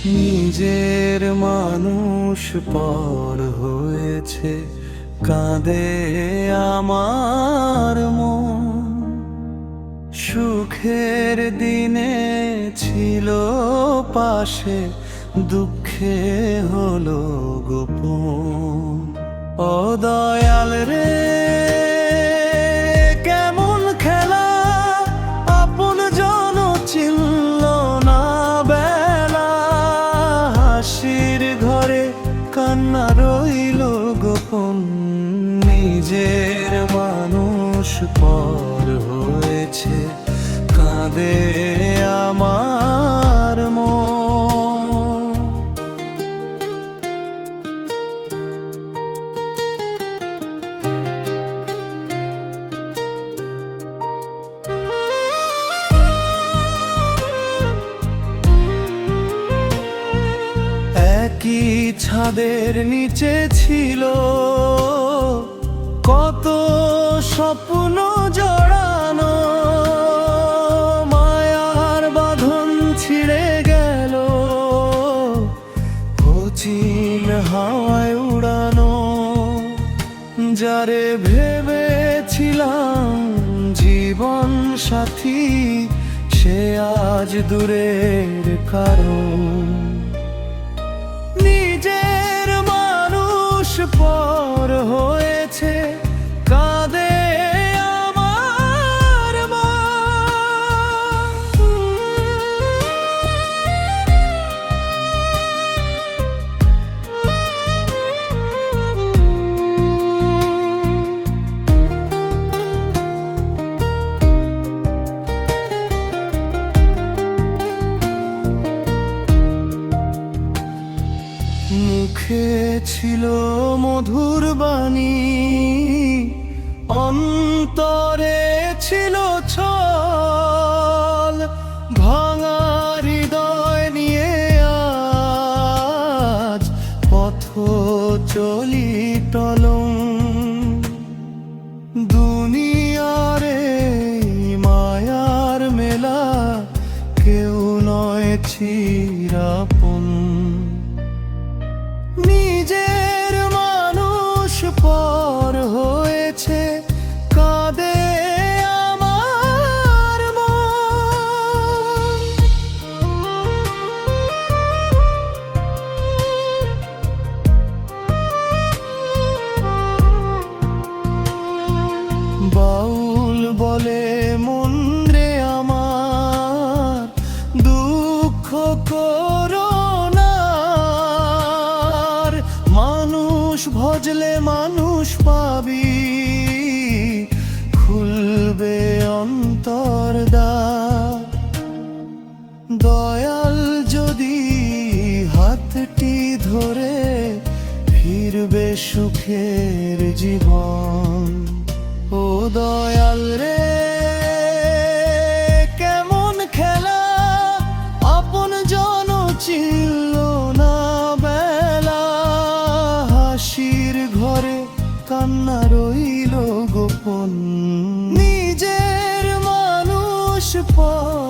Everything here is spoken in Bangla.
নিজের মানুষ পর হয়েছে, কাঁদে আমার মন। সুখের দিনে ছিল পাশে, দুঃখে হলো গোপন। ও দয়াল রে, কেমন খেলা, আপন জন চিনল না বেলা। হাসির ঘরে কান্না রইল গোপন, নিজের মানুষ পর হয়েছে, কাঁদে আমার মন। একই ছাদের নিচে ছিল কত স্বপ্ন জড়ানো, মায়ার বাঁধন ছিঁড়ে গেল, অচিন হাওয়ায় উড়ানো। যারে ভেবেছিলাম জীবন সাথী, সে আজ দূরের কারণ। নিজের মানুষ পর হয়েছে, কাঁদে আমার মন। মুখে ছিল মধুর বাণী, অন্তরে ছিল ছল। ভাঙা হৃদয় নিয়ে আজ পথ চলি টলং। দুনিয়ারে মায়ার মেলা, কেউ নয় চিরাপন। নিজের মানুষ পর হয়েছে, কাঁদে আমার মন। বাউল বলে মন রে আমার, দুঃখ করো না। মানুষ ভজলে মানুষ পাবি, খুলবে অন্তর দ্বার। দয়াল যদি হাতটি ধরে, ফিরবে সুখের জীবন। ও দয়াল রে, কেমন খেলা, আপন জন চিনল না বেলা। হাসির ঘরে কান্না রইল গোপন, নিজের মানুষ পর